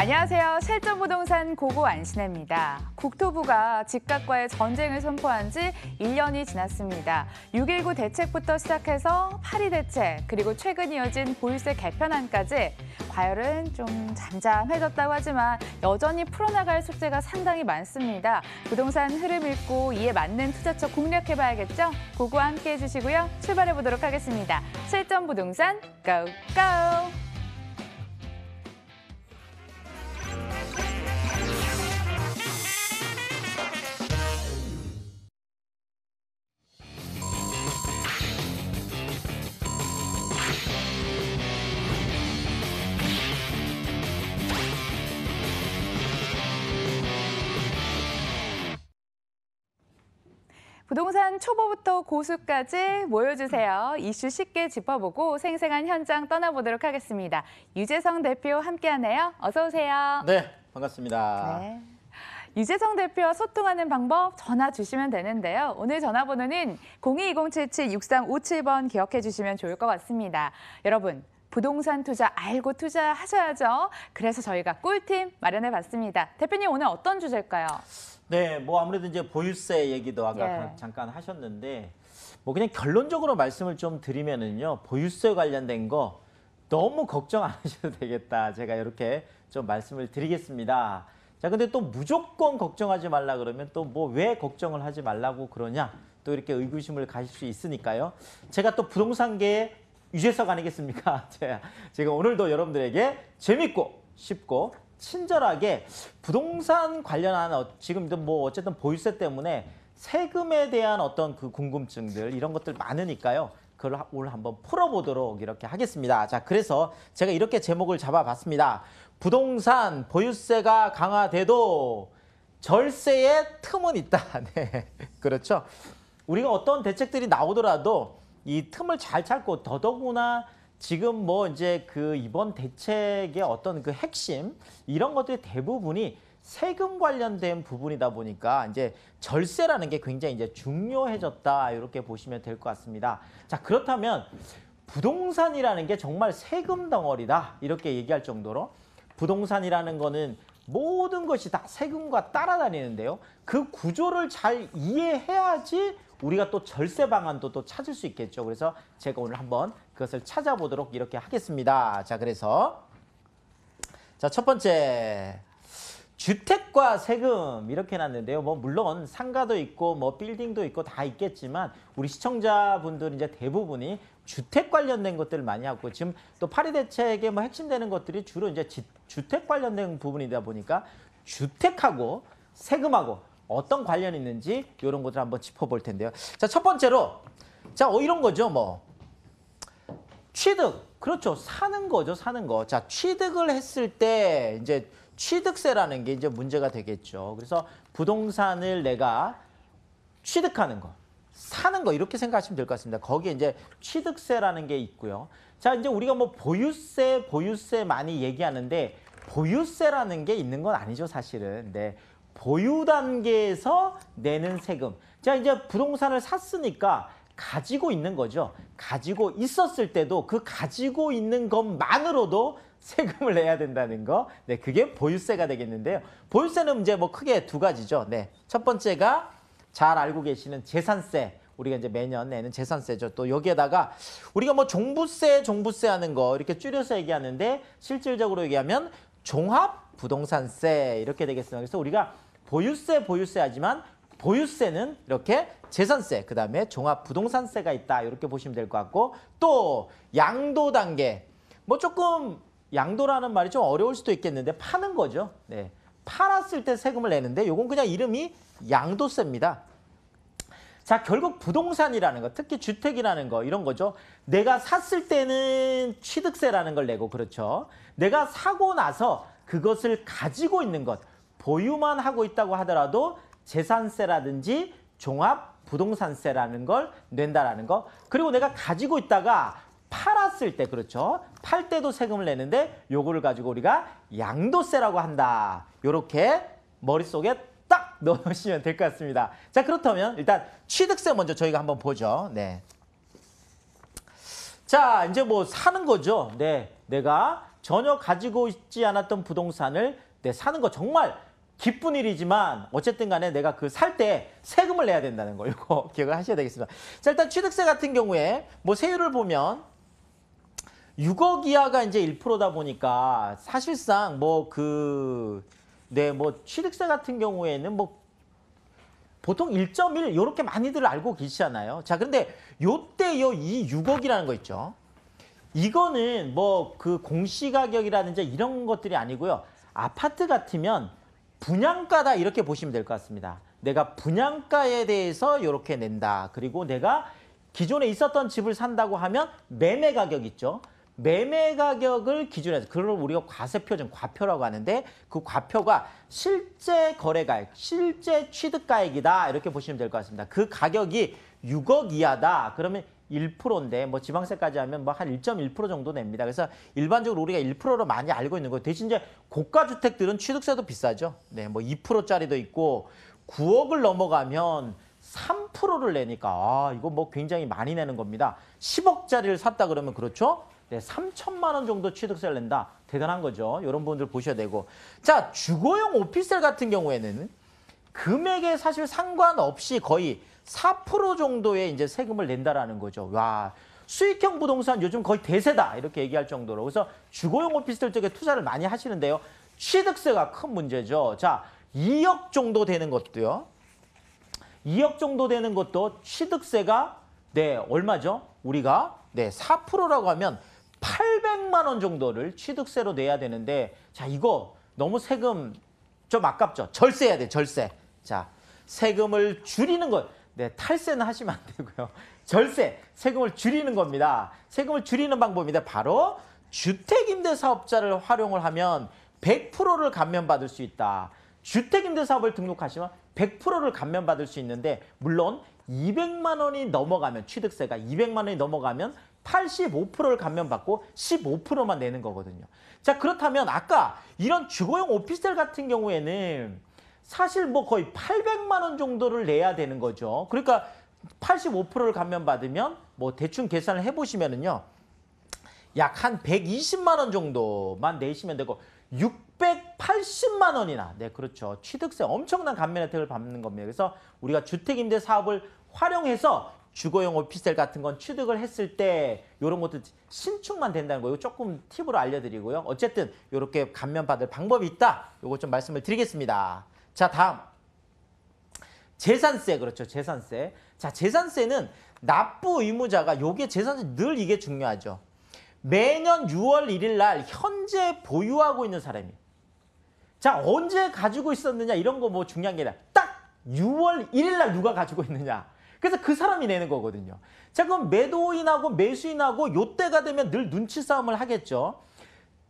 안녕하세요. 실전부동산 고고 안신혜입니다. 국토부가 집값과의 전쟁을 선포한 지 1년이 지났습니다. 6.19 대책부터 시작해서 8.2 대책, 그리고 최근 이어진 보유세 개편안까지 과열은 좀 잠잠해졌다고 하지만 여전히 풀어나갈 숙제가 상당히 많습니다. 부동산 흐름 읽고 이에 맞는 투자처 공략해봐야겠죠? 고고와 함께해 주시고요. 출발해보도록 하겠습니다. 실전부동산 고고! 부동산 초보부터 고수까지 모여주세요. 이슈 쉽게 짚어보고 생생한 현장 떠나보도록 하겠습니다. 유재성 대표 함께하네요. 어서 오세요. 네, 반갑습니다. 네. 유재성 대표와 소통하는 방법 전화 주시면 되는데요. 오늘 전화번호는 022077-6357번 기억해 주시면 좋을 것 같습니다. 여러분, 부동산 투자 알고 투자하셔야죠. 그래서 저희가 꿀팁 마련해 봤습니다. 대표님, 오늘 어떤 주제일까요? 네, 뭐 아무래도 이제 보유세 얘기도 아까 잠깐 하셨는데 뭐 그냥 결론적으로 말씀을 좀 드리면은요. 보유세 관련된 거 너무 걱정 안 하셔도 되겠다. 제가 이렇게 좀 말씀을 드리겠습니다. 자, 근데 또 무조건 걱정하지 말라 그러면 또 뭐 왜 걱정을 하지 말라고 그러냐? 또 이렇게 의구심을 가질 수 있으니까요. 제가 또 부동산계의 유재석 아니겠습니까? 제가 오늘도 여러분들에게 재밌고 쉽고 친절하게 부동산 관련한 지금도 뭐 어쨌든 보유세 때문에 세금에 대한 어떤 그 궁금증들 이런 것들 많으니까요. 그걸 오늘 한번 풀어보도록 이렇게 하겠습니다. 자, 그래서 제가 이렇게 제목을 잡아봤습니다. 부동산 보유세가 강화돼도 절세의 틈은 있다. 네, 그렇죠. 우리가 어떤 대책들이 나오더라도 이 틈을 잘 찾고 더더구나 지금 뭐 이제 그 이번 대책의 어떤 그 핵심 이런 것들이 대부분이 세금 관련된 부분이다 보니까 이제 절세라는 게 굉장히 이제 중요해졌다 이렇게 보시면 될 것 같습니다. 자, 그렇다면 부동산이라는 게 정말 세금 덩어리다 이렇게 얘기할 정도로 부동산이라는 거는 모든 것이 다 세금과 따라다니는데요. 그 구조를 잘 이해해야지 우리가 또 절세 방안도 또 찾을 수 있겠죠. 그래서 제가 오늘 한번 그것을 찾아보도록 이렇게 하겠습니다. 자, 그래서 자, 첫 번째 주택과 세금 이렇게 해놨는데요. 뭐 물론 상가도 있고 뭐 빌딩도 있고 다 있겠지만 우리 시청자분들은 이제 대부분이 주택 관련된 것들을 많이 하고 지금 또 8.2 대책의 뭐 핵심되는 것들이 주로 이제 주택 관련된 부분이다 보니까 주택하고 세금하고 어떤 관련이 있는지 이런 것들 한번 짚어볼 텐데요. 자, 첫 번째로 자, 이런 거죠. 뭐 취득. 그렇죠. 사는 거죠. 사는 거. 자, 취득을 했을 때 이제 취득세라는 게 이제 문제가 되겠죠. 그래서 부동산을 내가 취득하는 거, 사는 거 이렇게 생각하시면 될 것 같습니다. 거기에 이제 취득세라는 게 있고요. 자, 이제 우리가 뭐 보유세 많이 얘기하는데 보유세라는 게 있는 건 아니죠, 사실은. 네. 보유 단계에서 내는 세금. 자, 이제 부동산을 샀으니까 가지고 있는 거죠. 가지고 있었을 때도 그 가지고 있는 것만으로도 세금을 내야 된다는 거. 네, 그게 보유세가 되겠는데요. 보유세는 이제 뭐 크게 두 가지죠. 네. 첫 번째가 잘 알고 계시는 재산세. 우리가 이제 매년 내는 재산세죠. 또 여기에다가 우리가 뭐 종부세 하는 거 이렇게 줄여서 얘기하는데 실질적으로 얘기하면 종합부동산세 이렇게 되겠습니다. 그래서 우리가 보유세 하지만 보유세는 이렇게 재산세, 그다음에 종합부동산세가 있다. 이렇게 보시면 될 것 같고 또 양도 단계. 뭐 조금 양도라는 말이 좀 어려울 수도 있겠는데 파는 거죠. 네. 팔았을 때 세금을 내는데 요건 그냥 이름이 양도세입니다. 자, 결국 부동산이라는 거, 특히 주택이라는 거 이런 거죠. 내가 샀을 때는 취득세라는 걸 내고 그렇죠. 내가 사고 나서 그것을 가지고 있는 것, 보유만 하고 있다고 하더라도 재산세라든지 종합부동산세라는 걸 낸다라는 거. 그리고 내가 가지고 있다가 팔았을 때 그렇죠. 팔 때도 세금을 내는데 요거를 가지고 우리가 양도세라고 한다. 요렇게 머릿속에 딱 넣으시면 될 것 같습니다. 자, 그렇다면 일단 취득세 먼저 저희가 한번 보죠. 네. 자, 이제 뭐 사는 거죠. 네. 내가 전혀 가지고 있지 않았던 부동산을 사는 거 정말 기쁜 일이지만 어쨌든 간에 내가 그 살 때 세금을 내야 된다는 거 이거 기억을 하셔야 되겠습니다. 자, 일단 취득세 같은 경우에 뭐 세율을 보면 6억 이하가 이제 1%다 보니까 사실상 뭐 취득세 같은 경우에는 뭐 보통 1.1 이렇게 많이들 알고 계시잖아요. 자, 그런데 요때요 이 6억이라는 거 있죠. 이거는 뭐 그 공시가격이라든지 이런 것들이 아니고요. 아파트 같으면 분양가다 이렇게 보시면 될 것 같습니다. 내가 분양가에 대해서 이렇게 낸다. 그리고 내가 기존에 있었던 집을 산다고 하면 매매 가격 있죠. 매매 가격을 기준으로 해서 그걸 우리가 과세표준, 과표라고 하는데 그 과표가 실제 거래가액, 실제 취득가액이다 이렇게 보시면 될 것 같습니다. 그 가격이 6억 이하다. 그러면 1%인데 뭐 지방세까지 하면 뭐 한 1.1% 정도 냅니다. 그래서 일반적으로 우리가 1%로 많이 알고 있는 거예요. 대신 이제 고가 주택들은 취득세도 비싸죠. 네, 뭐 2%짜리도 있고 9억을 넘어가면 3%를 내니까 이거 뭐 굉장히 많이 내는 겁니다. 10억짜리를 샀다 그러면 그렇죠? 네, 3천만 원 정도 취득세를 낸다. 대단한 거죠. 이런 분들 보셔야 되고. 자, 주거용 오피스텔 같은 경우에는 금액에 사실 상관없이 거의 4% 정도의 이제 세금을 낸다라는 거죠. 와, 수익형 부동산 요즘 거의 대세다 이렇게 얘기할 정도로. 그래서 주거용 오피스텔 쪽에 투자를 많이 하시는데요. 취득세가 큰 문제죠. 자, 2억 정도 되는 것도요. 2억 정도 되는 것도 취득세가 얼마죠? 우리가 4%라고 하면 800만 원 정도를 취득세로 내야 되는데, 자, 이거 너무 세금 좀 아깝죠? 절세해야 돼, 절세. 자, 세금을 줄이는 것. 탈세는 하시면 안 되고요. 절세, 세금을 줄이는 겁니다. 세금을 줄이는 방법인데 바로 주택임대사업자를 활용을 하면 100%를 감면받을 수 있다. 주택임대사업을 등록하시면 100%를 감면받을 수 있는데 물론 200만 원이 넘어가면 취득세가 200만 원이 넘어가면 85%를 감면받고 15%만 내는 거거든요. 자, 그렇다면 아까 이런 주거용 오피스텔 같은 경우에는 사실 뭐 거의 800만 원 정도를 내야 되는 거죠. 그러니까 85%를 감면받으면 뭐 대충 계산을 해보시면은요. 약 한 120만 원 정도만 내시면 되고 680만 원이나 그렇죠. 취득세 엄청난 감면 혜택을 받는 겁니다. 그래서 우리가 주택임대 사업을 활용해서 주거용 오피스텔 같은 건 취득을 했을 때 이런 것도 신축만 된다는 거 이거 조금 팁으로 알려드리고요. 어쨌든 이렇게 감면받을 방법이 있다. 이거 좀 말씀을 드리겠습니다. 자, 다음 재산세. 그렇죠. 재산세. 자, 재산세는 납부 의무자가 요게 재산세 늘 이게 중요하죠. 매년 6월 1일 날 현재 보유하고 있는 사람이 자, 언제 가지고 있었느냐 이런 거 뭐 중요한 게 아니라 딱 6월 1일 날 누가 가지고 있느냐. 그래서 그 사람이 내는 거거든요. 자, 그럼 매도인하고 매수인하고 요때가 되면 늘 눈치 싸움을 하겠죠.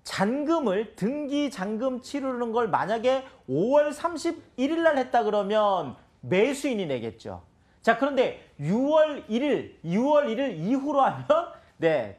잔금을 등기 잔금 치르는 걸 만약에 5월 31일 날 했다 그러면 매수인이 내겠죠. 자, 그런데 6월 1일 이후로 하면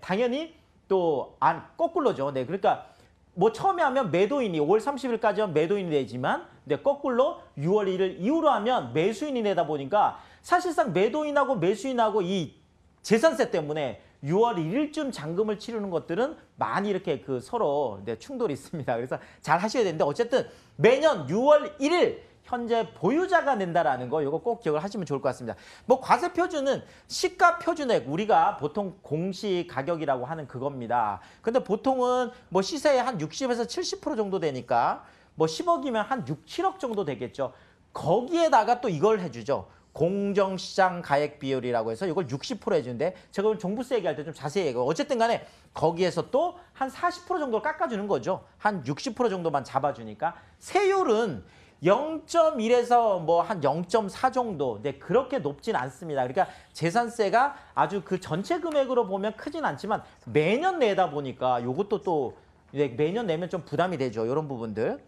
당연히 또 거꾸로죠. 그러니까 뭐 처음에 하면 매도인이 5월 30일까지 하면 매도인이 내지만 거꾸로 6월 1일 이후로 하면 매수인이 내다 보니까 사실상 매도인하고 매수인하고 이 재산세 때문에 6월 1일쯤 잔금을 치르는 것들은 많이 이렇게 서로 충돌이 있습니다. 그래서 잘 하셔야 되는데 어쨌든 매년 6월 1일 현재 보유자가 낸다라는 거 이거 꼭 기억을 하시면 좋을 것 같습니다. 뭐 과세 표준은 시가 표준액 우리가 보통 공시 가격이라고 하는 그겁니다. 근데 보통은 뭐 시세의 한 60에서 70% 정도 되니까 뭐 10억이면 한 6, 7억 정도 되겠죠. 거기에다가 또 이걸 해주죠. 공정시장 가액 비율이라고 해서 이걸 60% 해주는데 제가 오늘 종부세 얘기할 때 좀 자세히 얘기해요. 어쨌든 간에 거기에서 또 한 40% 정도를 깎아주는 거죠. 한 60% 정도만 잡아주니까 세율은 0.1에서 뭐 한 0.4 정도. 그렇게 높진 않습니다. 그러니까 재산세가 아주 그 전체 금액으로 보면 크진 않지만 매년 내다 보니까 이것도 또 매년 내면 좀 부담이 되죠. 이런 부분들.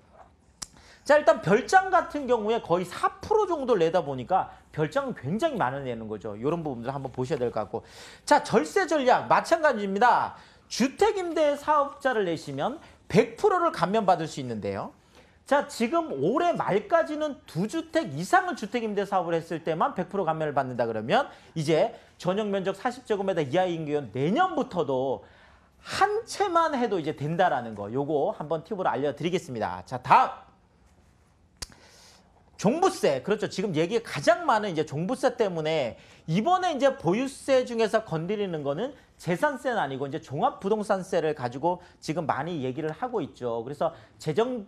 자, 일단 별장 같은 경우에 거의 4% 정도를 내다 보니까 별장은 굉장히 많이 내는 거죠. 이런 부분들 한번 보셔야 될 것 같고. 자, 절세 전략 마찬가지입니다. 주택임대 사업자를 내시면 100%를 감면받을 수 있는데요. 자, 지금 올해 말까지는 2주택 이상을 주택임대 사업을 했을 때만 100% 감면을 받는다 그러면 이제 전용 면적 40제곱미터 이하인 경우는 내년부터도 한 채만 해도 이제 된다라는 거. 요거 한번 팁으로 알려드리겠습니다. 자, 다음. 종부세. 그렇죠. 지금 얘기 가장 많은 이제 종부세 때문에 이번에 이제 보유세 중에서 건드리는 거는 재산세는 아니고 이제 종합부동산세를 가지고 지금 많이 얘기를 하고 있죠. 그래서 재정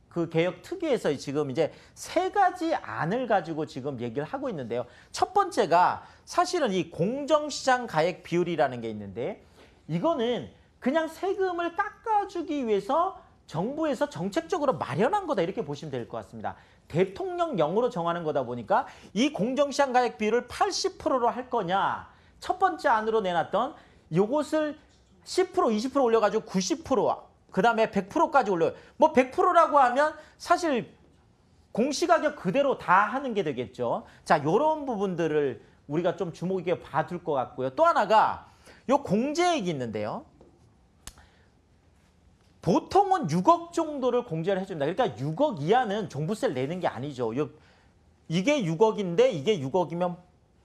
그 개혁 특위에서 지금 이제 세 가지 안을 가지고 지금 얘기를 하고 있는데요. 첫 번째가 사실은 이 공정시장 가액 비율이라는 게 있는데 이거는 그냥 세금을 깎아주기 위해서 정부에서 정책적으로 마련한 거다 이렇게 보시면 될 것 같습니다. 대통령령으로 정하는 거다 보니까 이 공정시장 가액 비율을 80%로 할 거냐. 첫 번째 안으로 내놨던 요것을 10% 20% 올려가지고 90% 그다음에 100%까지 올려요. 뭐 100%라고 하면 사실 공시가격 그대로 다 하는 게 되겠죠. 자, 이런 부분들을 우리가 좀 주목 있게 봐둘 것 같고요. 또 하나가 요 공제액이 있는데요. 보통은 6억 정도를 공제를 해줍니다. 그러니까 6억 이하는 종부세를 내는 게 아니죠. 이게 6억인데 이게 6억이면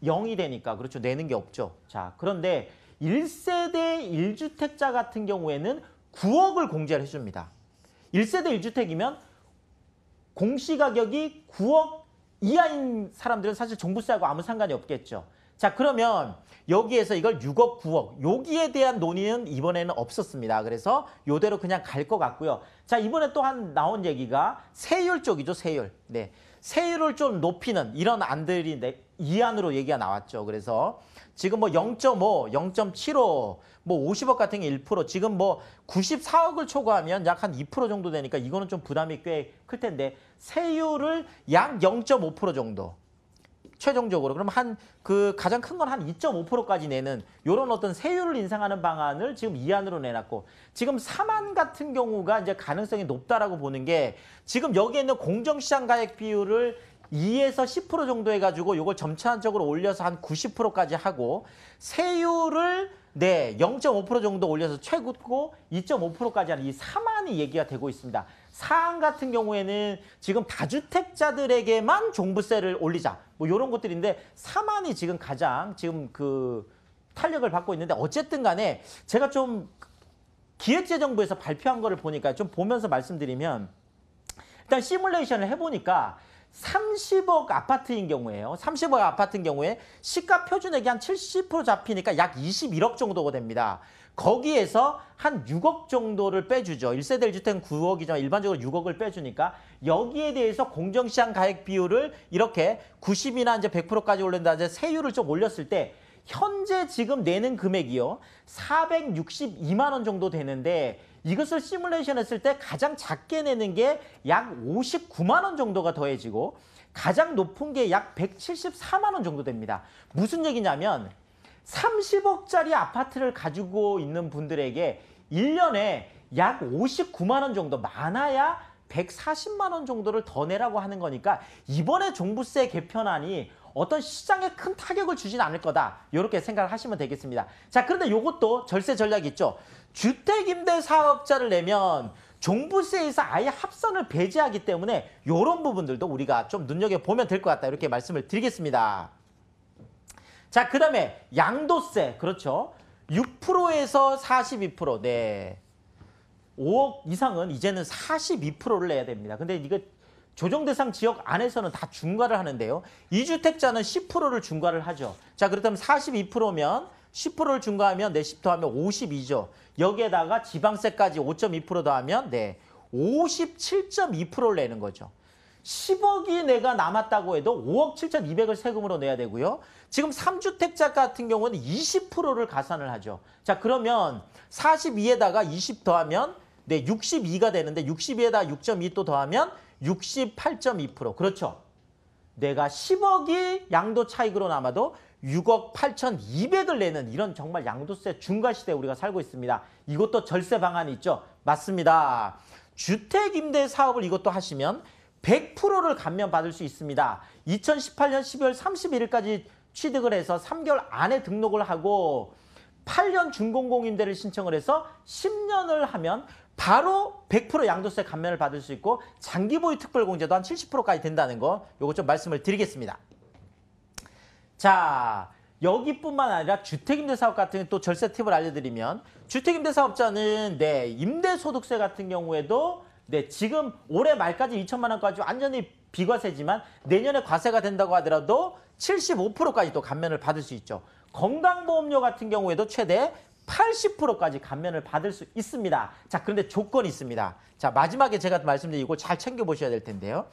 0이 되니까 그렇죠. 내는 게 없죠. 자, 그런데 1세대 1주택자 같은 경우에는 9억을 공제를 해줍니다. 1세대 1주택이면 공시가격이 9억 이하인 사람들은 사실 종부세하고 아무 상관이 없겠죠. 자, 그러면 여기에서 이걸 6억, 9억 여기에 대한 논의는 이번에는 없었습니다. 그래서 이대로 그냥 갈 것 같고요. 자, 이번에 또 나온 얘기가 세율 쪽이죠. 세율. 네, 세율을 좀 높이는 이런 안들이 이 안으로 얘기가 나왔죠. 그래서 지금 뭐 0.5, 0.75, 뭐 50억 같은 게 1%, 지금 뭐 94억을 초과하면 약 한 2% 정도 되니까 이거는 좀 부담이 꽤 클 텐데 세율을 약 0.5% 정도. 최종적으로 그럼 그 가장 큰 건 한 2.5%까지 내는 이런 어떤 세율을 인상하는 방안을 지금 이 안으로 내놨고 지금 3안 같은 경우가 이제 가능성이 높다라고 보는 게 지금 여기에 있는 공정시장 가액 비율을 2에서 10% 정도 해가지고 이걸 점차적으로 올려서 한 90%까지 하고 세율을 0.5% 정도 올려서 최고고 2.5%까지 하는 이 3안이 얘기가 되고 있습니다. 사안 같은 경우에는 지금 다주택자들에게만 종부세를 올리자 뭐 이런 것들인데 3안이 지금 가장 지금 그 탄력을 받고 있는데 어쨌든 간에 제가 좀 기획재정부에서 발표한 거를 보니까 좀 보면서 말씀드리면 일단 시뮬레이션을 해보니까 30억 아파트인 경우에요. 30억 아파트인 경우에 시가 표준액이 한 70% 잡히니까 약 21억 정도가 됩니다. 거기에서 한 6억 정도를 빼주죠. 1세대 1주택은 9억이지만 일반적으로 6억을 빼주니까 여기에 대해서 공정시장 가액 비율을 이렇게 90이나 이제 100%까지 올린다. 이제 세율을 좀 올렸을 때 현재 지금 내는 금액이요. 462만 원 정도 되는데 이것을 시뮬레이션 했을 때 가장 작게 내는 게 약 59만 원 정도가 더해지고 가장 높은 게 약 174만 원 정도 됩니다. 무슨 얘기냐면 30억짜리 아파트를 가지고 있는 분들에게 1년에 약 59만 원 정도 많아야 140만 원 정도를 더 내라고 하는 거니까 이번에 종부세 개편안이 어떤 시장에 큰 타격을 주진 않을 거다. 이렇게 생각을 하시면 되겠습니다. 자, 그런데 이것도 절세 전략이 있죠. 주택임대사업자를 내면 종부세에서 아예 합산을 배제하기 때문에 이런 부분들도 우리가 좀 눈여겨보면 될 것 같다. 이렇게 말씀을 드리겠습니다. 자, 그 다음에 양도세. 그렇죠. 6%에서 42%. 네. 5억 이상은 이제는 42%를 내야 됩니다. 근데 이거 조정 대상 지역 안에서는 다 중과를 하는데요. 2주택자는 10%를 중과를 하죠. 자, 그렇다면 42%면 10%를 중과하면 10 더하면 52죠. 여기에다가 지방세까지 5.2% 더하면 57.2%를 내는 거죠. 10억이 내가 남았다고 해도 5억 7,200을 세금으로 내야 되고요. 지금 3주택자 같은 경우는 20%를 가산을 하죠. 자, 그러면 42에다가 20 더하면 62가 되는데 62에다가 6.2 또 더하면 68.2%. 그렇죠. 내가 10억이 양도 차익으로 남아도 6억 8,200을 내는 이런 정말 양도세 중과 시대에 우리가 살고 있습니다. 이것도 절세 방안이 있죠. 맞습니다. 주택임대 사업을 이것도 하시면 100%를 감면받을 수 있습니다. 2018년 12월 31일까지 취득을 해서 3개월 안에 등록을 하고 8년 준공공임대를 신청을 해서 10년을 하면 바로 100% 양도세 감면을 받을 수 있고 장기 보유 특별공제도 한 70%까지 된다는 거 요거 좀 말씀을 드리겠습니다. 자, 여기뿐만 아니라 주택임대사업 같은 또 절세 팁을 알려드리면 주택임대사업자는 임대소득세 같은 경우에도 지금 올해 말까지 2천만 원까지 완전히 비과세지만 내년에 과세가 된다고 하더라도 75%까지 또 감면을 받을 수 있죠. 건강보험료 같은 경우에도 최대 80%까지 감면을 받을 수 있습니다. 자, 그런데 조건이 있습니다. 자, 마지막에 제가 말씀드린 이거 잘 챙겨보셔야 될 텐데요.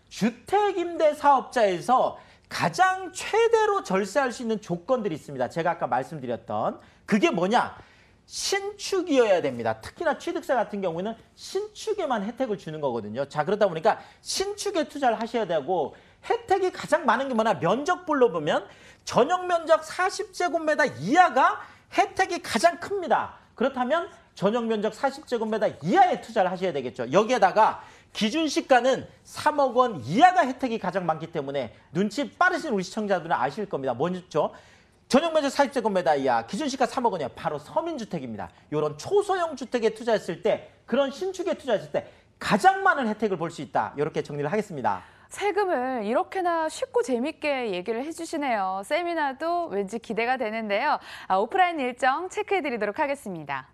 주택임대사업자에서 가장 최대로 절세할 수 있는 조건들이 있습니다. 제가 아까 말씀드렸던 그게 뭐냐? 신축이어야 됩니다. 특히나 취득세 같은 경우에는 신축에만 혜택을 주는 거거든요. 자, 그러다 보니까 신축에 투자를 하셔야 되고 혜택이 가장 많은 게 뭐냐? 면적별로 보면 전용 면적 40제곱미터 이하가 혜택이 가장 큽니다. 그렇다면 전용 면적 40제곱미터 이하에 투자를 하셔야 되겠죠. 여기에다가 기준 시가는 3억 원 이하가 혜택이 가장 많기 때문에 눈치 빠르신 우리 시청자들은 아실 겁니다. 뭐죠? 전용 면적 40제곱미터 이하, 기준 시가 3억 원이야. 바로 서민주택입니다. 이런 초소형 주택에 투자했을 때, 그런 신축에 투자했을 때 가장 많은 혜택을 볼 수 있다. 이렇게 정리를 하겠습니다. 세금을 이렇게나 쉽고 재밌게 얘기를 해주시네요. 세미나도 왠지 기대가 되는데요. 오프라인 일정 체크해드리도록 하겠습니다.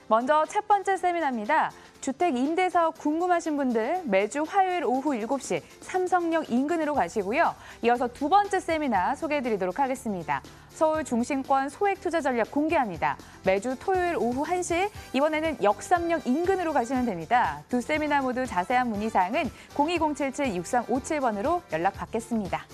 먼저 첫 번째 세미나입니다. 주택 임대사업 궁금하신 분들 매주 화요일 오후 7시 삼성역 인근으로 가시고요. 이어서 두 번째 세미나 소개해드리도록 하겠습니다. 서울 중심권 소액 투자 전략 공개합니다. 매주 토요일 오후 1시, 이번에는 역삼역 인근으로 가시면 됩니다. 두 세미나 모두 자세한 문의사항은 02077-6357번으로 연락 받겠습니다.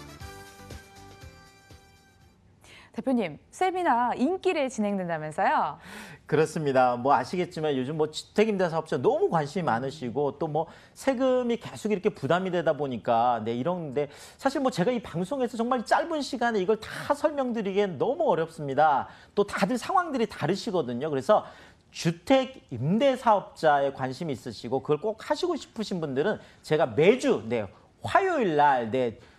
대표님, 세미나 인기례 진행된다면서요? 그렇습니다. 뭐 아시겠지만 요즘 뭐 주택임대사업자 너무 관심이 많으시고 또 뭐 세금이 계속 이렇게 부담이 되다 보니까 이런데 사실 뭐 제가 이 방송에서 정말 짧은 시간에 이걸 다 설명드리기엔 너무 어렵습니다. 또 다들 상황들이 다르시거든요. 그래서 주택임대사업자에 관심이 있으시고 그걸 꼭 하시고 싶으신 분들은 제가 매주 화요일 날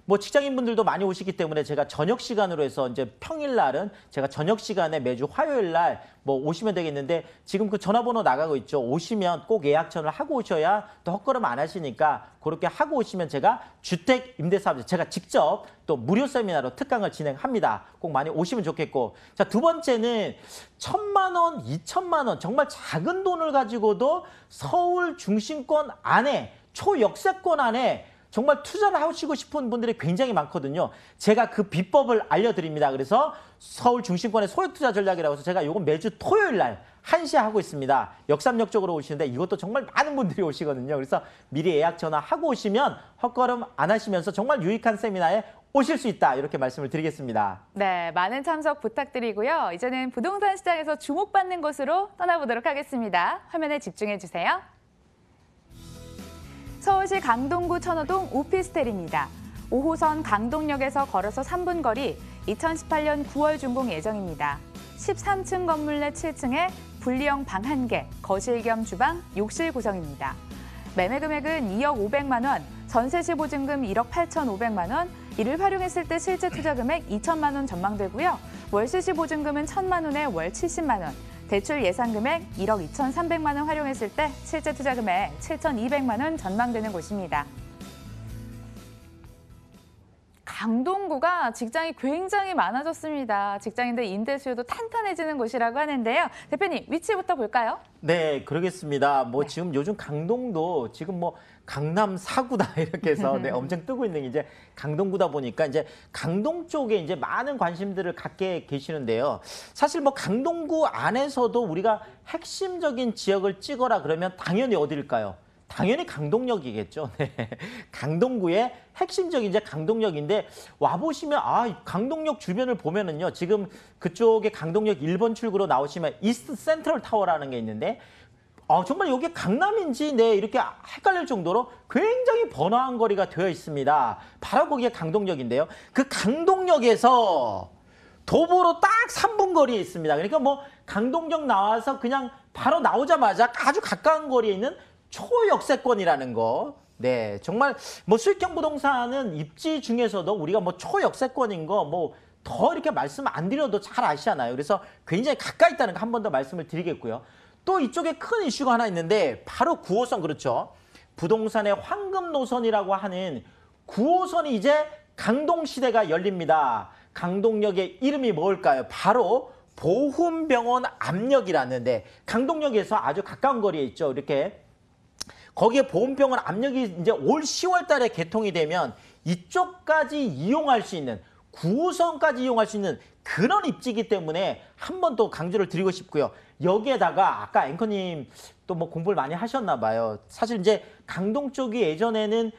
뭐 직장인분들도 많이 오시기 때문에 제가 저녁 시간으로 해서 이제 평일날은 제가 저녁 시간에 매주 화요일 날 뭐 오시면 되겠는데 지금 그 전화번호 나가고 있죠. 오시면 꼭 예약전을 하고 오셔야 또 헛걸음 안 하시니까 그렇게 하고 오시면 제가 주택 임대사업자 제가 직접 또 무료 세미나로 특강을 진행합니다. 꼭 많이 오시면 좋겠고. 자, 두 번째는 1,000만 원, 2천만 원 정말 작은 돈을 가지고도 서울 중심권 안에 초역세권 안에 정말 투자를 하시고 싶은 분들이 굉장히 많거든요. 제가 그 비법을 알려드립니다. 그래서 서울 중심권의 소액 투자 전략이라고 해서 제가 이건 매주 토요일 날 1시에 하고 있습니다. 역삼역 쪽으로 오시는데 이것도 정말 많은 분들이 오시거든요. 그래서 미리 예약 전화하고 오시면 헛걸음 안 하시면서 정말 유익한 세미나에 오실 수 있다. 이렇게 말씀을 드리겠습니다. 네, 많은 참석 부탁드리고요. 이제는 부동산 시장에서 주목받는 곳으로 떠나보도록 하겠습니다. 화면에 집중해 주세요. 서울시 강동구 천호동 오피스텔입니다. 5호선 강동역에서 걸어서 3분 거리, 2018년 9월 준공 예정입니다. 13층 건물 내 7층에 분리형 방 1개, 거실 겸 주방, 욕실 구성입니다. 매매 금액은 2억 500만 원, 전세시 보증금 1억 8,500만 원, 이를 활용했을 때 실제 투자 금액 2천만 원 전망되고요. 월세시 보증금은 1,000만 원에 월 70만 원, 대출 예상 금액 1억 2,300만 원 활용했을 때 실제 투자 금액 7,200만 원 전망되는 곳입니다. 강동구가 직장이 굉장히 많아졌습니다. 직장인들 임대 수요도 탄탄해지는 곳이라고 하는데요. 대표님, 위치부터 볼까요? 네, 그러겠습니다. 뭐 지금 요즘 강동도 지금 뭐 강남 4구다 이렇게 해서 엄청 뜨고 있는 게 이제 강동구다 보니까 이제 강동 쪽에 이제 많은 관심들을 갖게 계시는데요. 사실 뭐 강동구 안에서도 우리가 핵심적인 지역을 찍어라 그러면 당연히 어디일까요? 당연히 강동역이겠죠. 네. 강동구의 핵심적인 이제 강동역인데 와보시면 강동역 주변을 보면은요. 지금 그쪽에 강동역 1번 출구로 나오시면 이스트 센트럴 타워라는 게 있는데 정말 이게 강남인지 이렇게 헷갈릴 정도로 굉장히 번화한 거리가 되어 있습니다. 바로 거기가 강동역인데요. 그 강동역에서 도보로 딱 3분 거리에 있습니다. 그러니까 뭐 강동역 나와서 그냥 바로 나오자마자 아주 가까운 거리에 있는 초역세권이라는 거. 네, 정말 뭐 수익형 부동산은 입지 중에서도 우리가 뭐 초역세권인 거 뭐 더 이렇게 말씀 안 드려도 잘 아시잖아요. 그래서 굉장히 가까이 있다는 거 한 번 더 말씀을 드리겠고요. 또 이쪽에 큰 이슈가 하나 있는데 바로 9호선 그렇죠. 부동산의 황금 노선이라고 하는 9호선이 이제 강동시대가 열립니다. 강동역의 이름이 뭘까요? 바로 보훈병원 압력이라는데 강동역에서 아주 가까운 거리에 있죠. 이렇게 거기에 보훈병원 압력이 이제 올 10월 달에 개통이 되면 이쪽까지 이용할 수 있는 9호선까지 이용할 수 있는 그런 입지이기 때문에 한 번 더 강조를 드리고 싶고요. 여기에다가 아까 앵커님 또 뭐 공부를 많이 하셨나 봐요. 사실 이제 강동 쪽이 예전에는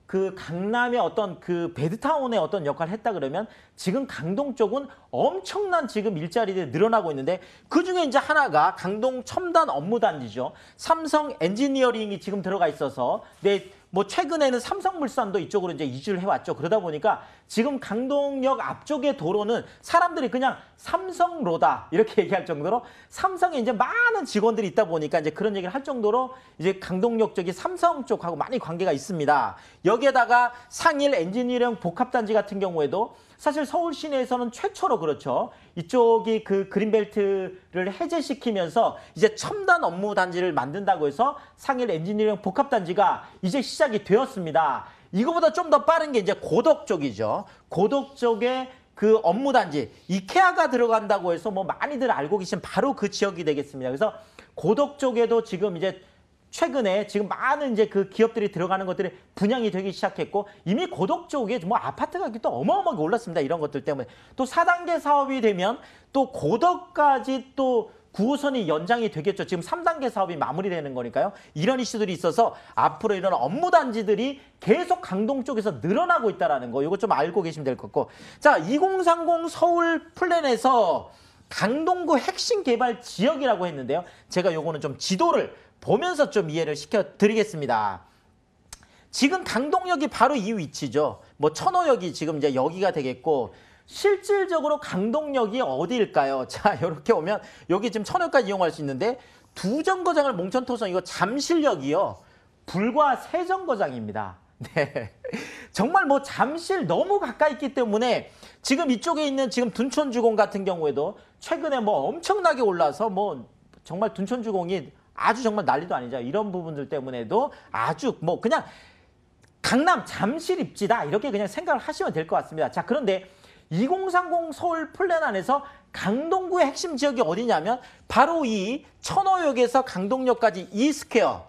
그 강남의 어떤 그 베드타운의 어떤 역할을 했다 그러면 지금 강동 쪽은 엄청난 지금 일자리들이 늘어나고 있는데 그중에 이제 하나가 강동 첨단 업무단지죠. 삼성 엔지니어링이 지금 들어가 있어서 뭐 최근에는 삼성물산도 이쪽으로 이제 이주를 해왔죠. 그러다 보니까 지금 강동역 앞쪽의 도로는 사람들이 그냥 삼성로다 이렇게 얘기할 정도로 삼성에 이제 많은 직원들이 있다 보니까 이제 그런 얘기를 할 정도로 이제 강동역 쪽이 삼성 쪽하고 많이 관계가 있습니다. 여기에다가 상일 엔지니어링 복합단지 같은 경우에도 사실 서울 시내에서는 최초로 그렇죠. 이쪽이 그 그린벨트를 해제시키면서 이제 첨단 업무 단지를 만든다고 해서 상일 엔지니어링 복합단지가 이제 시작이 되었습니다. 이거보다 좀 더 빠른 게 이제 고덕 쪽이죠. 고덕 쪽에 그 업무 단지 이케아가 들어간다고 해서 뭐 많이들 알고 계신 바로 그 지역이 되겠습니다. 그래서 고덕 쪽에도 지금 이제 최근에 지금 많은 이제 그 기업들이 들어가는 것들이 분양이 되기 시작했고 이미 고덕 쪽에 뭐 아파트 가격이 또 어마어마하게 올랐습니다. 이런 것들 때문에 또 4단계 사업이 되면 또 고덕까지 또 9호선이 연장이 되겠죠. 지금 3단계 사업이 마무리되는 거니까요. 이런 이슈들이 있어서 앞으로 이런 업무 단지들이 계속 강동 쪽에서 늘어나고 있다는 거 이거 좀 알고 계시면 될 것 같고 자 2030 서울 플랜에서 강동구 핵심 개발 지역이라고 했는데요. 제가 요거는 좀 지도를 보면서 좀 이해를 시켜드리겠습니다. 지금 강동역이 바로 이 위치죠. 뭐 천호역이 지금 이제 여기가 되겠고 실질적으로 강동역이 어디일까요? 자, 이렇게 오면 여기 지금 천호역까지 이용할 수 있는데 두 정거장을 몽천토성 이거 잠실역이요. 불과 세 정거장입니다. 네. 정말 뭐 잠실 너무 가까이 있기 때문에 지금 이쪽에 있는 지금 둔촌주공 같은 경우에도 최근에 뭐 엄청나게 올라서 뭐 정말 둔촌주공이 아주 정말 난리도 아니죠. 이런 부분들 때문에도 아주 뭐 그냥 강남 잠실 입지다 이렇게 그냥 생각을 하시면 될 것 같습니다. 자, 그런데 2030 서울 플랜 안에서 강동구의 핵심 지역이 어디냐면 바로 이 천호역에서 강동역까지 이 스퀘어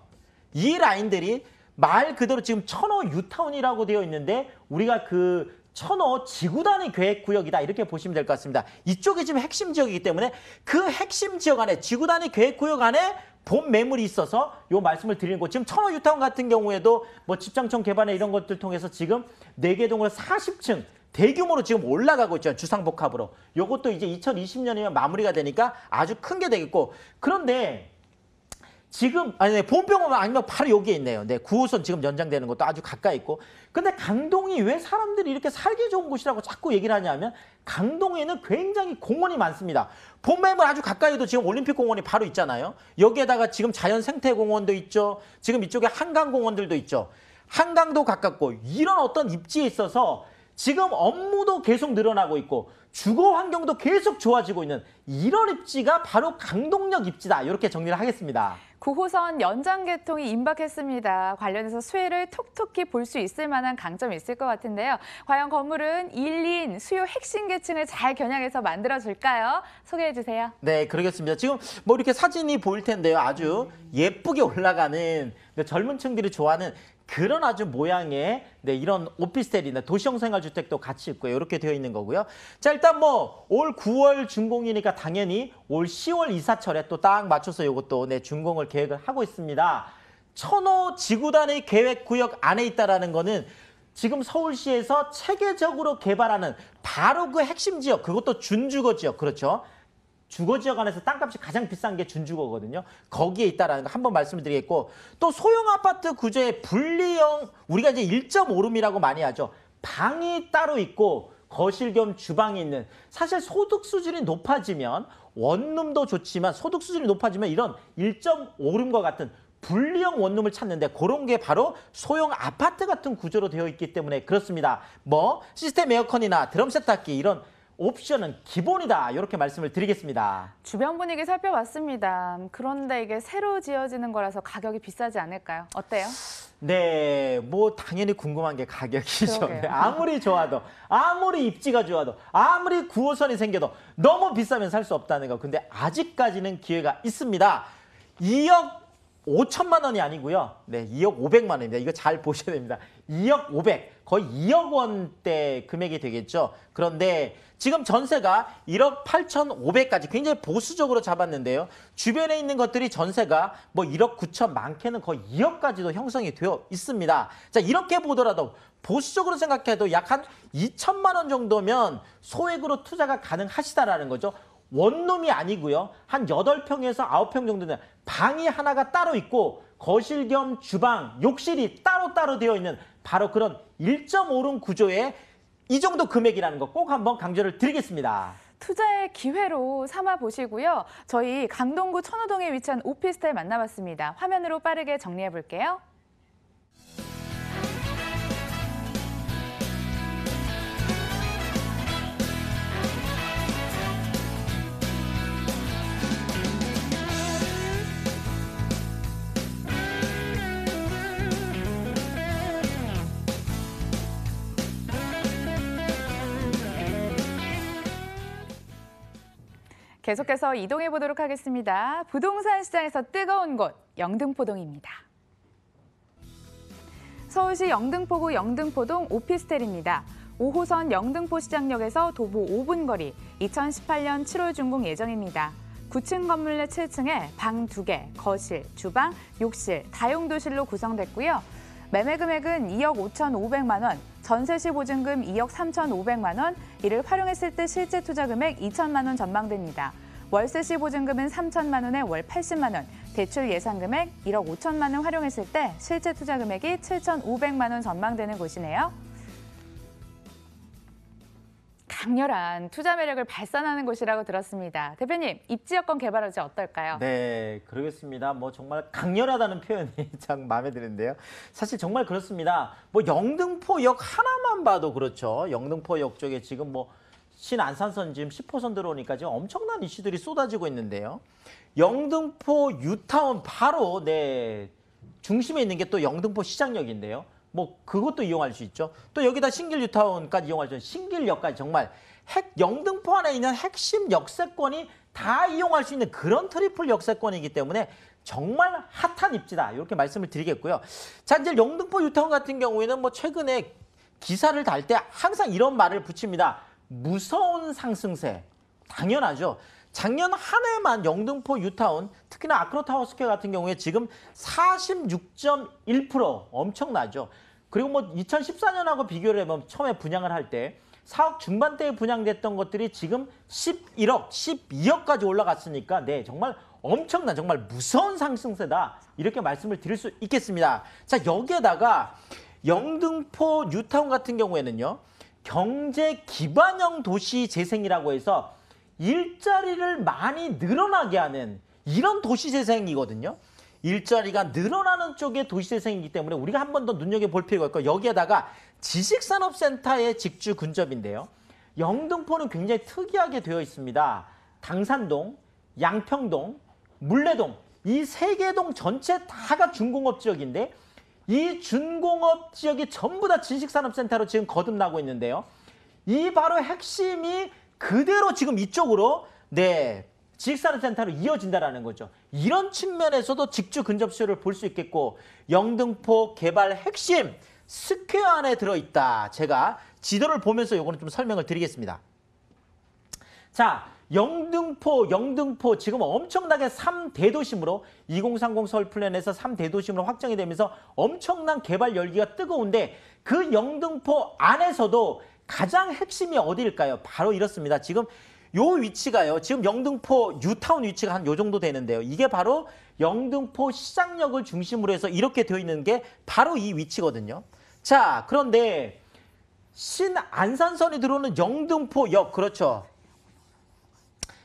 이 라인들이 말 그대로 지금 천호 유타운이라고 되어 있는데 우리가 그 천호 지구단위 계획구역이다 이렇게 보시면 될 것 같습니다. 이쪽이 지금 핵심 지역이기 때문에 그 핵심 지역 안에 지구단위 계획구역 안에 본 매물이 있어서 요 말씀을 드리는 거 지금 천호 유타운 같은 경우에도 뭐 집장청 개발이나 이런 것들 통해서 지금 4개 동으로 40층 대규모로 지금 올라가고 있죠. 주상복합으로. 요것도 이제 2020년이면 마무리가 되니까 아주 큰 게 되겠고 그런데 지금 보훈병원 아니면 바로 여기에 있네요. 네, 9호선 지금 연장되는 것도 아주 가까이 있고. 근데 강동이 왜 사람들이 이렇게 살기 좋은 곳이라고 자꾸 얘기를 하냐면 강동에는 굉장히 공원이 많습니다. 본매물 아주 가까이도 지금 올림픽공원이 바로 있잖아요. 여기에다가 지금 자연생태공원도 있죠. 지금 이쪽에 한강공원들도 있죠. 한강도 가깝고 이런 어떤 입지에 있어서 지금 업무도 계속 늘어나고 있고 주거 환경도 계속 좋아지고 있는 이런 입지가 바로 강동역 입지다. 이렇게 정리를 하겠습니다. 9호선 연장 개통이 임박했습니다. 관련해서 수혜를 톡톡히 볼 수 있을 만한 강점이 있을 것 같은데요. 과연 건물은 1인 수요 핵심 계층을 잘 겨냥해서 만들어줄까요? 소개해 주세요. 네, 그러겠습니다. 지금 뭐 이렇게 사진이 보일 텐데요. 아주 예쁘게 올라가는 젊은 층들이 좋아하는 그런 아주 모양의 이런 오피스텔이나 도시형 생활주택도 같이 있고요. 이렇게 되어 있는 거고요. 자, 일단 뭐 올 9월 준공이니까 당연히 올 10월 이사철에 또 딱 맞춰서 이것도 준공을 계획을 하고 있습니다. 천호 지구단위 계획구역 안에 있다라는 거는 지금 서울시에서 체계적으로 개발하는 바로 그 핵심 지역, 그것도 준주거 지역, 그렇죠. 주거지역 안에서 땅값이 가장 비싼 게 준주거거든요. 거기에 있다라는 거 한번 말씀을 드리겠고 또 소형 아파트 구조의 분리형 우리가 이제 1.5룸이라고 많이 하죠. 방이 따로 있고 거실 겸 주방이 있는 사실 소득 수준이 높아지면 원룸도 좋지만 소득 수준이 높아지면 이런 1.5룸과 같은 분리형 원룸을 찾는데 그런 게 바로 소형 아파트 같은 구조로 되어 있기 때문에 그렇습니다. 뭐 시스템 에어컨이나 드럼 세탁기 이런 옵션은 기본이다. 이렇게 말씀을 드리겠습니다. 주변 분위기 살펴봤습니다. 그런데 이게 새로 지어지는 거라서 가격이 비싸지 않을까요? 어때요? 네, 뭐 당연히 궁금한 게 가격이죠. 그러게요. 네, 아무리 좋아도, 아무리 입지가 좋아도, 아무리 9호선이 생겨도 너무 비싸면 살 수 없다는 거. 근데 아직까지는 기회가 있습니다. 2억 5천만 원이 아니고요. 네, 2억 500만 원입니다. 이거 잘 보셔야 됩니다. 2억 500, 거의 2억 원대 금액이 되겠죠. 그런데 지금 전세가 1억 8,500까지 굉장히 보수적으로 잡았는데요. 주변에 있는 것들이 전세가 뭐 1억 9천, 많게는 거의 2억까지도 형성이 되어 있습니다. 자, 이렇게 보더라도 보수적으로 생각해도 약 한 2천만 원 정도면 소액으로 투자가 가능하시다라는 거죠. 원룸이 아니고요. 한 8평에서 9평 정도는 방이 하나가 따로 있고 거실 겸 주방, 욕실이 따로따로 되어 있는 바로 그런 1.5룸 구조의 이 정도 금액이라는 거 꼭 한번 강조를 드리겠습니다. 투자의 기회로 삼아 보시고요. 저희 강동구 천호동에 위치한 오피스텔 만나봤습니다. 화면으로 빠르게 정리해 볼게요. 계속해서 이동해 보도록 하겠습니다. 부동산 시장에서 뜨거운 곳, 영등포동입니다. 서울시 영등포구 영등포동 오피스텔입니다. 5호선 영등포 시장역에서 도보 5분 거리, 2018년 7월 준공 예정입니다. 9층 건물 내 7층에 방 2개, 거실, 주방, 욕실, 다용도실로 구성됐고요. 매매 금액은 2억 5,500만 원, 전세 시 보증금 2억 3,500만 원, 이를 활용했을 때 실제 투자 금액 2천만 원 전망됩니다. 월세 시 보증금은 3천만 원에 월 80만 원, 대출 예상 금액 1억 5천만 원 활용했을 때 실제 투자 금액이 7,500만 원 전망되는 곳이네요. 강렬한 투자 매력을 발산하는 곳이라고 들었습니다. 대표님, 입지 여건 개발 호재 어떨까요? 네, 그러겠습니다. 뭐 정말 강렬하다는 표현이 참 마음에 드는데요. 사실 정말 그렇습니다. 뭐 영등포역 하나만 봐도 그렇죠. 영등포역 쪽에 지금 뭐 신안산선 지금 10호선 들어오니까 지금 엄청난 이슈들이 쏟아지고 있는데요. 영등포 뉴타운 바로 네 중심에 있는 게 또 영등포 시장역인데요. 뭐 그것도 이용할 수 있죠. 또 여기다 신길 뉴타운까지 이용할 수 있는 신길역까지 정말 영등포 안에 있는 핵심 역세권이 다 이용할 수 있는 그런 트리플 역세권이기 때문에 정말 핫한 입지다. 이렇게 말씀을 드리겠고요. 자, 이제 영등포 뉴타운 같은 경우에는 뭐 최근에 기사를 달 때 항상 이런 말을 붙입니다. 무서운 상승세. 당연하죠. 작년 한 해만 영등포 뉴타운, 특히나 아크로타워스퀘어 같은 경우에 지금 46.1% 엄청나죠. 그리고 뭐 2014년하고 비교를 해보면 처음에 분양을 할 때 4억 중반대에 분양됐던 것들이 지금 11억, 12억까지 올라갔으니까 네, 정말 엄청난 정말 무서운 상승세다. 이렇게 말씀을 드릴 수 있겠습니다. 자, 여기에다가 영등포 뉴타운 같은 경우에는요. 경제 기반형 도시 재생이라고 해서 일자리를 많이 늘어나게 하는 이런 도시 재생이거든요. 일자리가 늘어나는 쪽의 도시 재생이기 때문에 우리가 한 번 더 눈여겨볼 필요가 있고 여기에다가 지식산업센터의 직주 근접인데요. 영등포는 굉장히 특이하게 되어 있습니다. 당산동, 양평동, 물레동 이 세 개 동 전체 다가 준공업 지역인데 이 준공업 지역이 전부 다 지식산업센터로 지금 거듭나고 있는데요. 이 바로 핵심이 그대로 지금 이쪽으로 네 지식산업센터로 이어진다라는 거죠. 이런 측면에서도 직주 근접 수요를 볼 수 있겠고 영등포 개발 핵심 스퀘어 안에 들어있다. 제가 지도를 보면서 요거는 좀 설명을 드리겠습니다. 자, 영등포 지금 엄청나게 3대 도심으로 2030 서울 플랜에서 3대 도심으로 확정이 되면서 엄청난 개발 열기가 뜨거운데 그 영등포 안에서도 가장 핵심이 어디일까요? 바로 이렇습니다. 지금 요 위치가요. 지금 영등포 뉴타운 위치가 한 요 정도 되는데요. 이게 바로 영등포 시장역을 중심으로 해서 이렇게 되어 있는 게 바로 이 위치거든요. 자, 그런데 신안산선이 들어오는 영등포역, 그렇죠.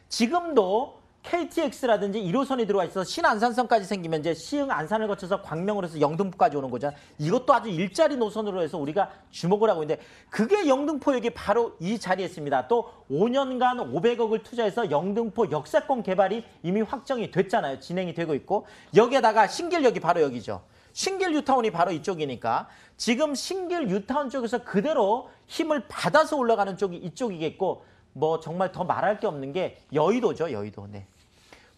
지금도 KTX라든지 1호선이 들어와 있어서 신안산선까지 생기면 이제 시흥 안산을 거쳐서 광명으로 해서 영등포까지 오는 거잖아요. 이것도 아주 일자리 노선으로 해서 우리가 주목을 하고 있는데 그게 영등포역이 바로 이 자리에 있습니다. 또 5년간 500억을 투자해서 영등포 역세권 개발이 이미 확정이 됐잖아요. 진행이 되고 있고 여기에다가 신길역이 바로 여기죠. 신길 뉴타운이 바로 이쪽이니까 지금 신길 뉴타운 쪽에서 그대로 힘을 받아서 올라가는 쪽이 이쪽이겠고 뭐 정말 더 말할 게 없는 게 여의도죠. 여의도. 네.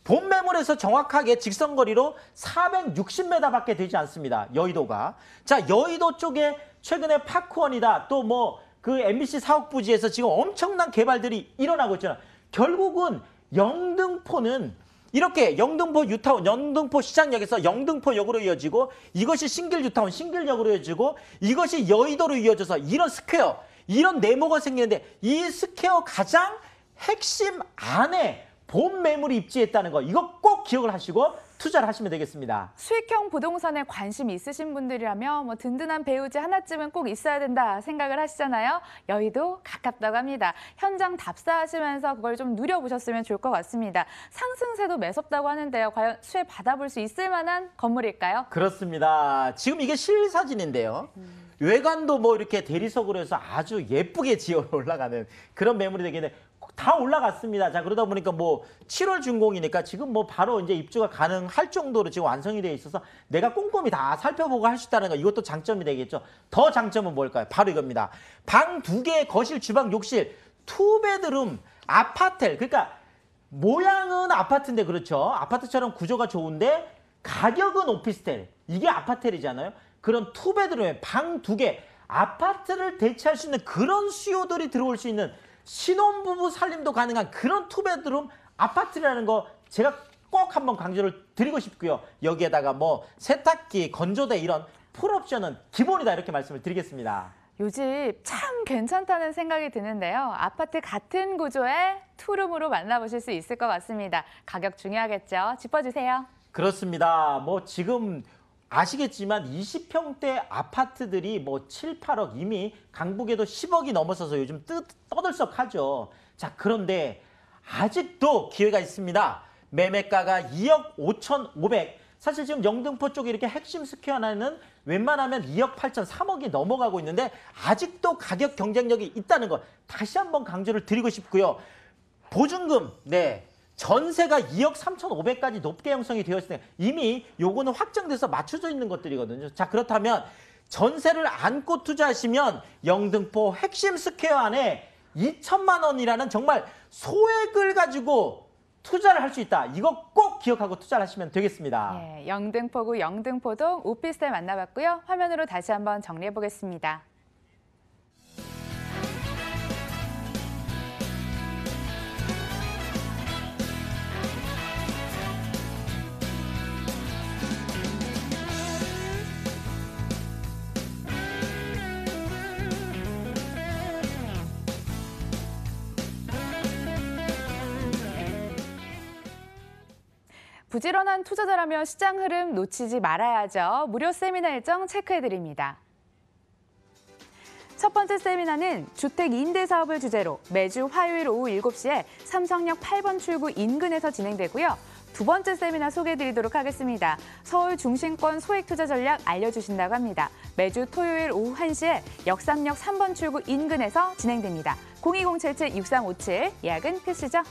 본 매물에서 정확하게 직선거리로 460m밖에 되지 않습니다. 여의도가. 자, 여의도 쪽에 최근에 파크원이다. 또 뭐 그 MBC 사옥 부지에서 지금 엄청난 개발들이 일어나고 있잖아요. 결국은 영등포는 이렇게 영등포 뉴타운, 영등포 시장역에서 영등포역으로 이어지고 이것이 신길 뉴타운, 신길역으로 이어지고 이것이 여의도로 이어져서 이런 스퀘어, 이런 네모가 생기는데 이 스퀘어 가장 핵심 안에 본 매물이 입지했다는 거 이거 꼭 기억을 하시고 투자를 하시면 되겠습니다. 수익형 부동산에 관심 있으신 분들이라면 뭐 든든한 배우지 하나쯤은 꼭 있어야 된다 생각을 하시잖아요. 여의도 가깝다고 합니다. 현장 답사하시면서 그걸 좀 누려보셨으면 좋을 것 같습니다. 상승세도 매섭다고 하는데요. 과연 수혜 받아볼 수 있을 만한 건물일까요? 그렇습니다. 지금 이게 실사진인데요. 외관도 뭐 이렇게 대리석으로 해서 아주 예쁘게 지어 올라가는 그런 매물이 되겠는데 다 올라갔습니다. 자, 그러다 보니까 뭐 7월 준공이니까 지금 뭐 바로 이제 입주가 가능할 정도로 지금 완성이 되어 있어서 내가 꼼꼼히 다 살펴보고 할 수 있다는 거 이것도 장점이 되겠죠. 더 장점은 뭘까요? 바로 이겁니다. 방 2개, 거실, 주방, 욕실, 투베드룸, 아파텔. 그러니까 모양은 아파트인데 그렇죠. 아파트처럼 구조가 좋은데 가격은 오피스텔. 이게 아파텔이잖아요. 그런 투베드룸에 방 2개, 아파트를 대체할 수 있는 그런 수요들이 들어올 수 있는 신혼부부 살림도 가능한 그런 투베드룸 아파트라는 거 제가 꼭 한번 강조를 드리고 싶고요. 여기에다가 뭐 세탁기, 건조대 이런 풀옵션은 기본이다 이렇게 말씀을 드리겠습니다. 요 집 참 괜찮다는 생각이 드는데요. 아파트 같은 구조의 투룸으로 만나보실 수 있을 것 같습니다. 가격 중요하겠죠? 짚어주세요. 그렇습니다. 뭐 지금 아시겠지만 20평대 아파트들이 뭐 7, 8억 이미 강북에도 10억이 넘어서서 요즘 떠들썩하죠. 자, 그런데 아직도 기회가 있습니다. 매매가가 2억 5,500. 사실 지금 영등포 쪽에 이렇게 핵심 스퀘어 하나는 웬만하면 2억 8천, 3억이 넘어가고 있는데 아직도 가격 경쟁력이 있다는 거 다시 한번 강조를 드리고 싶고요. 보증금, 네. 전세가 2억 3,500까지 높게 형성이 되어 있으니까 이미 요거는 확정돼서 맞춰져 있는 것들이거든요. 자, 그렇다면 전세를 안고 투자하시면 영등포 핵심 스퀘어 안에 2천만 원이라는 정말 소액을 가지고 투자를 할 수 있다. 이거 꼭 기억하고 투자를 하시면 되겠습니다. 예, 영등포구 영등포동 오피스텔 만나봤고요. 화면으로 다시 한번 정리해 보겠습니다. 부지런한 투자자라면 시장 흐름 놓치지 말아야죠. 무료 세미나 일정 체크해드립니다. 첫 번째 세미나는 주택 임대 사업을 주제로 매주 화요일 오후 7시에 삼성역 8번 출구 인근에서 진행되고요. 두 번째 세미나 소개해드리도록 하겠습니다. 서울 중심권 소액 투자 전략 알려주신다고 합니다. 매주 토요일 오후 1시에 역삼역 3번 출구 인근에서 진행됩니다. 02077-6357 예약은 필수죠.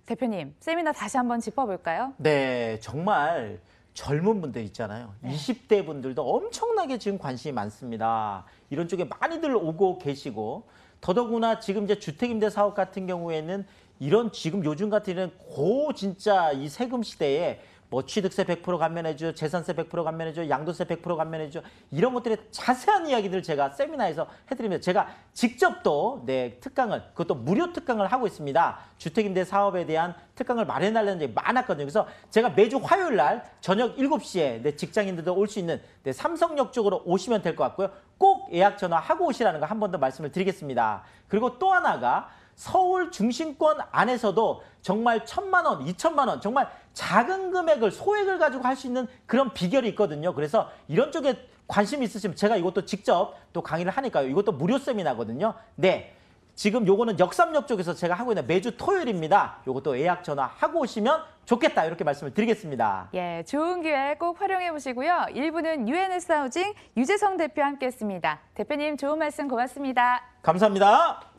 대표님, 세미나 다시 한번 짚어볼까요? 네, 정말 젊은 분들 있잖아요. 네. 20대 분들도 엄청나게 지금 관심이 많습니다. 이런 쪽에 많이들 오고 계시고 더더구나 지금 이제 주택임대 사업 같은 경우에는 이런 지금 요즘 같은 이런 진짜 이 세금 시대에 뭐 취득세 100% 감면해줘, 재산세 100% 감면해줘, 양도세 100% 감면해줘 이런 것들의 자세한 이야기들을 제가 세미나에서 해드립니다. 제가 직접 또 특강을 그것도 무료 특강을 하고 있습니다. 주택임대 사업에 대한 특강을 마련하려는 게 많았거든요. 그래서 제가 매주 화요일 날 저녁 7시에 직장인들도 올 수 있는 삼성역 쪽으로 오시면 될 것 같고요. 꼭 예약 전화하고 오시라는 거 한 번 더 말씀을 드리겠습니다. 그리고 또 하나가 서울 중심권 안에서도 정말 1,000만 원, 2천만 원 정말 작은 금액을 소액을 가지고 할 수 있는 그런 비결이 있거든요. 그래서 이런 쪽에 관심 있으시면 제가 이것도 직접 또 강의를 하니까요. 이것도 무료 세미나거든요. 네, 지금 요거는 역삼역 쪽에서 제가 하고 있는 매주 토요일입니다. 요것도 예약 전화하고 오시면 좋겠다 이렇게 말씀을 드리겠습니다. 예, 좋은 기회 꼭 활용해 보시고요. 1부는 UNS 하우징 유재성 대표와 함께했습니다. 대표님 좋은 말씀 고맙습니다. 감사합니다.